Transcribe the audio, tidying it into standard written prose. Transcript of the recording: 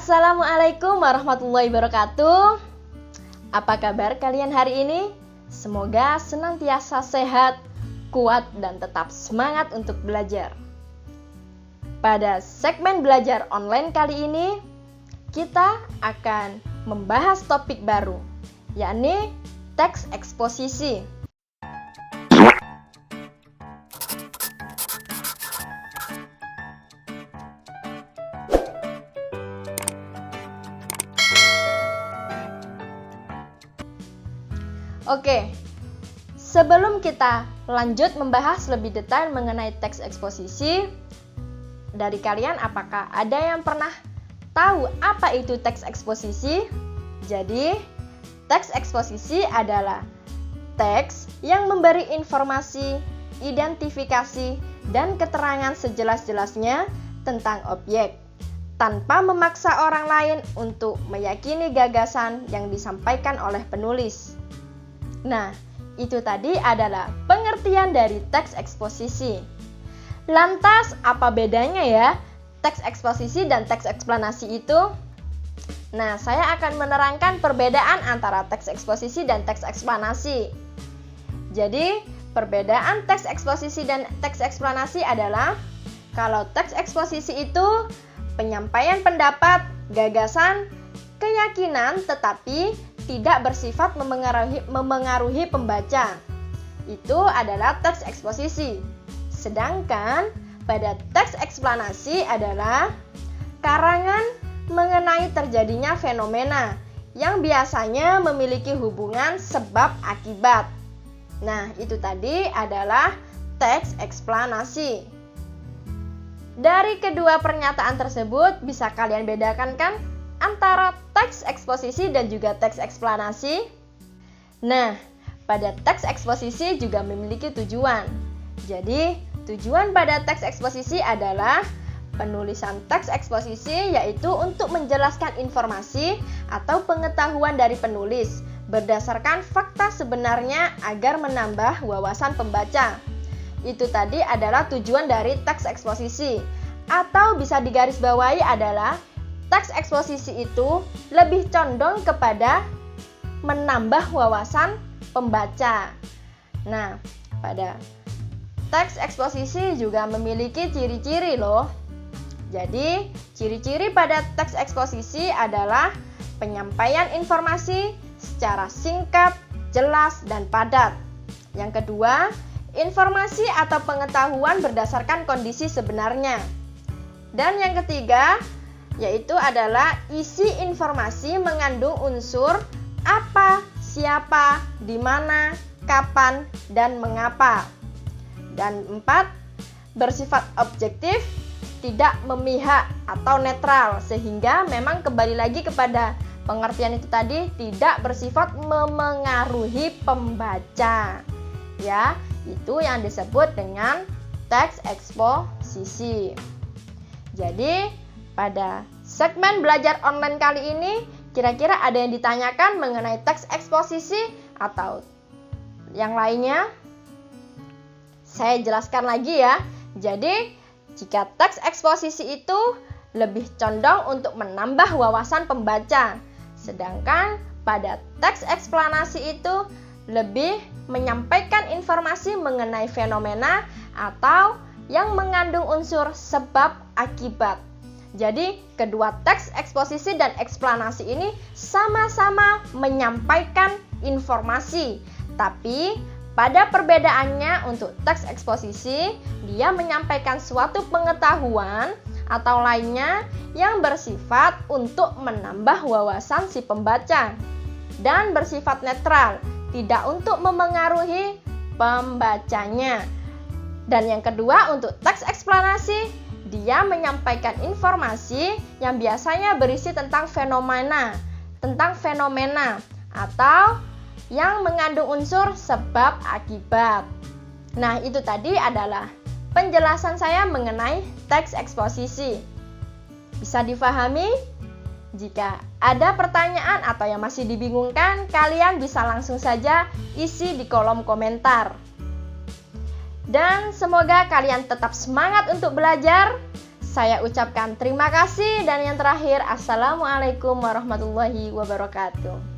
Assalamualaikum warahmatullahi wabarakatuh. Apa kabar kalian hari ini? Semoga senantiasa sehat, kuat, dan tetap semangat untuk belajar. Pada segmen belajar online kali ini, kita akan membahas topik baru, yakni teks eksposisi. Oke, sebelum kita lanjut membahas lebih detail mengenai teks eksposisi, dari kalian apakah ada yang pernah tahu apa itu teks eksposisi? Jadi, teks eksposisi adalah teks yang memberi informasi, identifikasi, dan keterangan sejelas-jelasnya tentang objek, tanpa memaksa orang lain untuk meyakini gagasan yang disampaikan oleh penulis. Nah, itu tadi adalah pengertian dari teks eksposisi. Lantas, apa bedanya ya teks eksposisi dan teks eksplanasi itu? Nah, saya akan menerangkan perbedaan antara teks eksposisi dan teks eksplanasi. Jadi, perbedaan teks eksposisi dan teks eksplanasi adalah kalau teks eksposisi itu penyampaian pendapat, gagasan, keyakinan, tetapi tidak bersifat memengaruhi pembaca. Itu adalah teks eksposisi. Sedangkan pada teks eksplanasi adalah karangan mengenai terjadinya fenomena yang biasanya memiliki hubungan sebab akibat. Nah, itu tadi adalah teks eksplanasi. Dari kedua pernyataan tersebut bisa kalian bedakan kan antara teks eksposisi dan juga teks eksplanasi? Nah, pada teks eksposisi juga memiliki tujuan. Jadi, tujuan pada teks eksposisi adalah penulisan teks eksposisi yaitu untuk menjelaskan informasi atau pengetahuan dari penulis berdasarkan fakta sebenarnya agar menambah wawasan pembaca. Itu tadi adalah tujuan dari teks eksposisi. Atau bisa digarisbawahi adalah teks eksposisi itu lebih condong kepada menambah wawasan pembaca. Nah, pada teks eksposisi juga memiliki ciri-ciri loh. Jadi, ciri-ciri pada teks eksposisi adalah penyampaian informasi secara singkat, jelas, dan padat. Yang kedua, informasi atau pengetahuan berdasarkan kondisi sebenarnya. Dan yang ketiga, yaitu adalah isi informasi mengandung unsur apa, siapa, di mana, kapan, dan mengapa. Dan 4, bersifat objektif, tidak memihak atau netral, sehingga memang kembali lagi kepada pengertian itu tadi, tidak bersifat memengaruhi pembaca. Ya, itu yang disebut dengan teks eksposisi. Jadi, pada segmen belajar online kali ini, kira-kira ada yang ditanyakan mengenai teks eksposisi atau yang lainnya? Saya jelaskan lagi ya. Jadi, jika teks eksposisi itu lebih condong untuk menambah wawasan pembaca, sedangkan pada teks eksplanasi itu lebih menyampaikan informasi mengenai fenomena atau yang mengandung unsur sebab akibat. Jadi, kedua teks eksposisi dan eksplanasi ini sama-sama menyampaikan informasi. Tapi, pada perbedaannya untuk teks eksposisi, dia menyampaikan suatu pengetahuan atau lainnya yang bersifat untuk menambah wawasan si pembaca dan bersifat netral, tidak untuk memengaruhi pembacanya. Dan yang kedua, untuk teks eksplanasi, dia menyampaikan informasi yang biasanya berisi tentang fenomena atau yang mengandung unsur sebab akibat. Nah, itu tadi adalah penjelasan saya mengenai teks eksposisi. Bisa difahami? Jika ada pertanyaan atau yang masih dibingungkan, kalian bisa langsung saja isi di kolom komentar. Dan semoga kalian tetap semangat untuk belajar. Saya ucapkan terima kasih dan yang terakhir, Assalamualaikum warahmatullahi wabarakatuh.